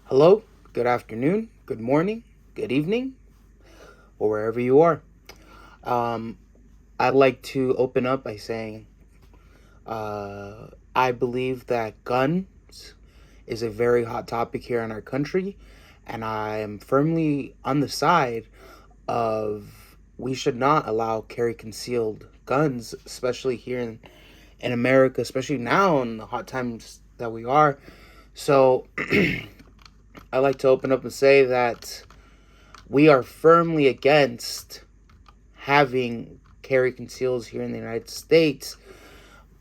Hello, good afternoon, good morning, good evening, or wherever you are. Um, I'd like to open up by saying I believe that guns is a very hot topic here in our country, and I am firmly on the side of we should not allow carry concealed guns, especially here in America, especially now in the hot times that we are. So I like to open up and say that we are firmly against having carry conceals here in the United States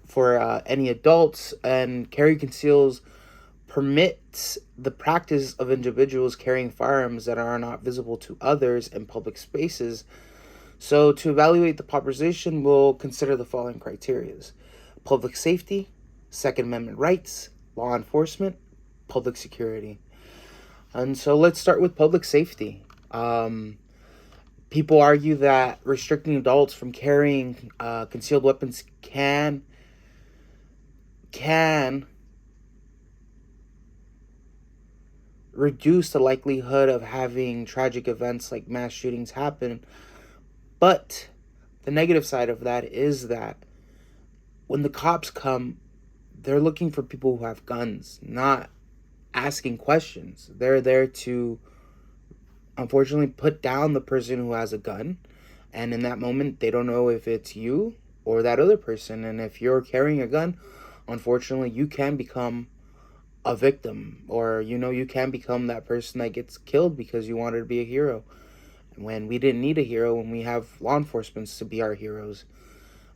for any adults, and carry conceals permits the practice of individuals carrying firearms that are not visible to others in public spaces. So, to evaluate the proposition, we'll consider the following criterias: public safety, Second Amendment rights, law enforcement, public security. And so, let's start with public safety. People argue that restricting adults from carrying concealed weapons can reduce the likelihood of having tragic events like mass shootings happen. But the negative side of that is that when the cops come, they're looking for people who have guns, not asking questions. They're there to unfortunately put down the person who has a gun, and in that moment they don't know if it's you or that other person. And if you're carrying a gun, unfortunately you can become a victim, or you can become that person that gets killed because you wanted to be a hero when we didn't need a hero, when we have law enforcement to be our heroes.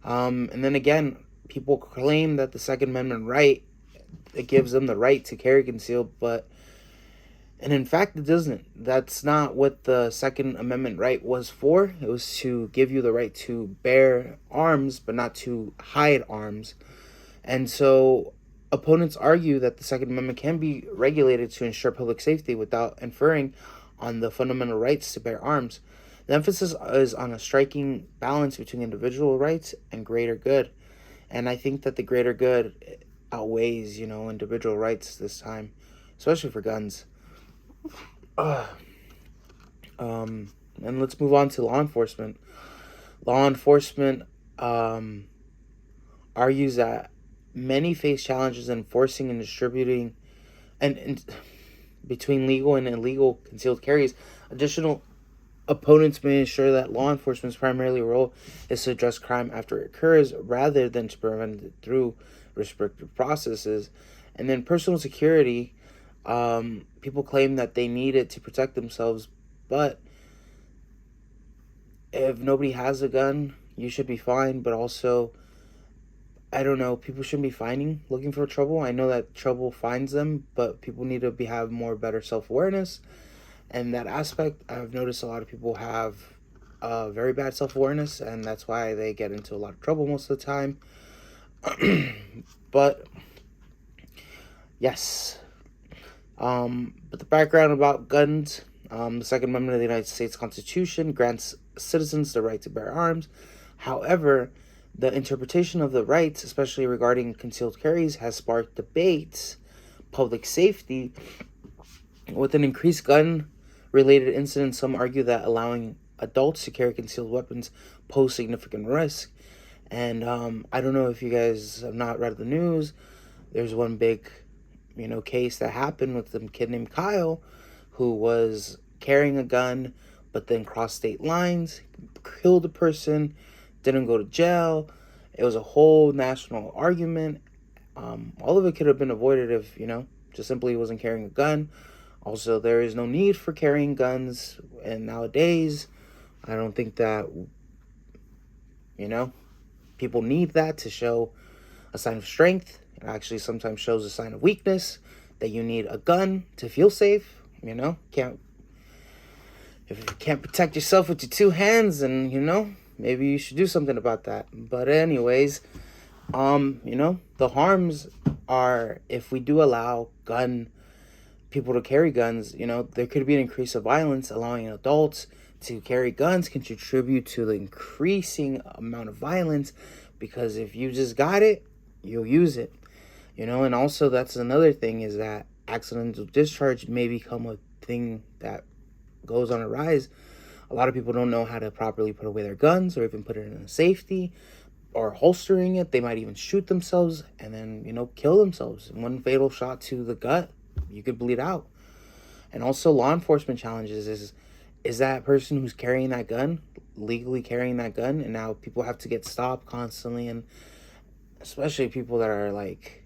And then again, people claim that the Second Amendment right, it gives them the right to carry concealed, and in fact, it doesn't. That's not what the Second Amendment right was for. It was to give you the right to bear arms, but not to hide arms. And so, opponents argue that the Second Amendment can be regulated to ensure public safety without inferring on the fundamental rights to bear arms. The emphasis is on a striking balance between individual rights and greater good. And I think that the greater good outweighs, individual rights this time, especially for guns. Uh, and let's move on to law enforcement. Law enforcement argues that many face challenges in enforcing and distributing and between legal and illegal concealed carries. Additional opponents may ensure that law enforcement's primary role is to address crime after it occurs rather than to prevent it through restrictive processes. And then personal security, people claim that they need it to protect themselves, but if nobody has a gun, you should be fine. But also, I don't know, people shouldn't be looking for trouble. I know that trouble finds them, but people need to have more better self-awareness. And that aspect, I've noticed a lot of people have very bad self-awareness, and that's why they get into a lot of trouble most of the time. But yes, but the background about guns, the Second Amendment of the United States Constitution grants citizens the right to bear arms. However, the interpretation of the rights, especially regarding concealed carries, has sparked debates. Public safety, with an increased gun-related incidents, some argue that allowing adults to carry concealed weapons pose significant risk. And I don't know if you guys have not read the news. There's one big, case that happened with the kid named Kyle, who was carrying a gun, but then crossed state lines, killed a person, didn't go to jail. It was a whole national argument. All of it could have been avoided if, just simply wasn't carrying a gun. Also, there is no need for carrying guns, and nowadays, I don't think that, people need that to show a sign of strength. It actually sometimes shows a sign of weakness, that you need a gun to feel safe. Can't if you can't protect yourself with your two hands, and maybe you should do something about that. But anyways, the harms are, if we do allow people to carry guns, there could be an increase of violence. Allowing adults to carry guns can contribute to the increasing amount of violence, because if you just got it, you'll use it. And also, that's another thing, is that accidental discharge may become a thing that goes on a rise. A lot of people don't know how to properly put away their guns or even put it in a safety or holstering it. They might even shoot themselves and then, kill themselves. And one fatal shot to the gut, you could bleed out. And also law enforcement challenges is that person who's carrying that gun, legally carrying that gun, and now people have to get stopped constantly, and especially people that are like,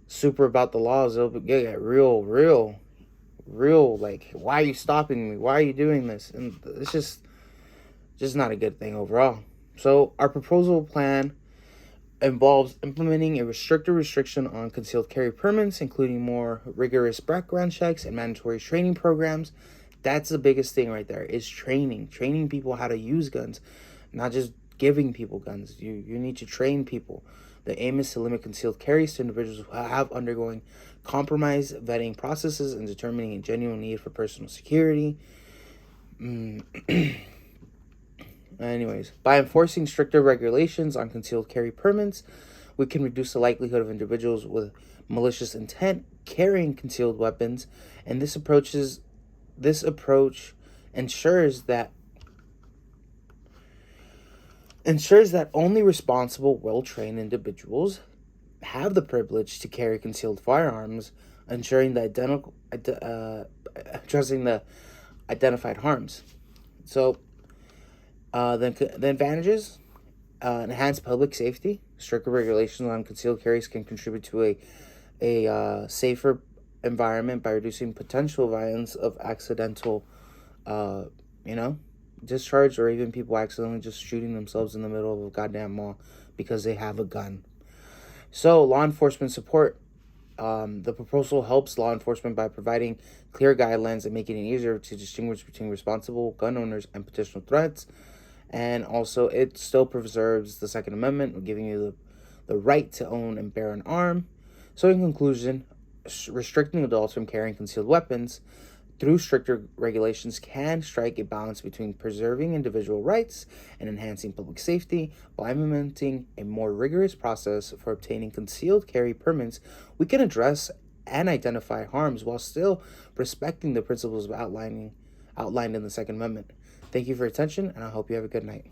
super about the laws, they'll get real, like, why are you stopping me? Why are you doing this? And it's just not a good thing overall. So our proposal plan involves implementing a restriction on concealed carry permits, including more rigorous background checks and mandatory training programs. That's the biggest thing right there, is training people how to use guns, not just giving people guns. You need to train people. The aim is to limit concealed carries to individuals who have undergoing compromised vetting processes and determining a genuine need for personal security. Anyways, by enforcing stricter regulations on concealed carry permits, we can reduce the likelihood of individuals with malicious intent carrying concealed weapons, and this approach ensures that only responsible, well-trained individuals have the privilege to carry concealed firearms, ensuring addressing the identified harms. So, the advantages: enhanced public safety. Stricter regulations on concealed carries can contribute to a safer environment by reducing potential violence of accidental, discharge, or even people accidentally just shooting themselves in the middle of a goddamn mall because they have a gun. So, law enforcement support. The proposal helps law enforcement by providing clear guidelines and making it easier to distinguish between responsible gun owners and potential threats. And also, it still preserves the Second Amendment, giving you the right to own and bear an arm. So, in conclusion, restricting adults from carrying concealed weapons through stricter regulations can strike a balance between preserving individual rights and enhancing public safety. By implementing a more rigorous process for obtaining concealed carry permits, we can address and identify harms while still respecting the principles outlined in the Second Amendment. Thank you for your attention, and I hope you have a good night.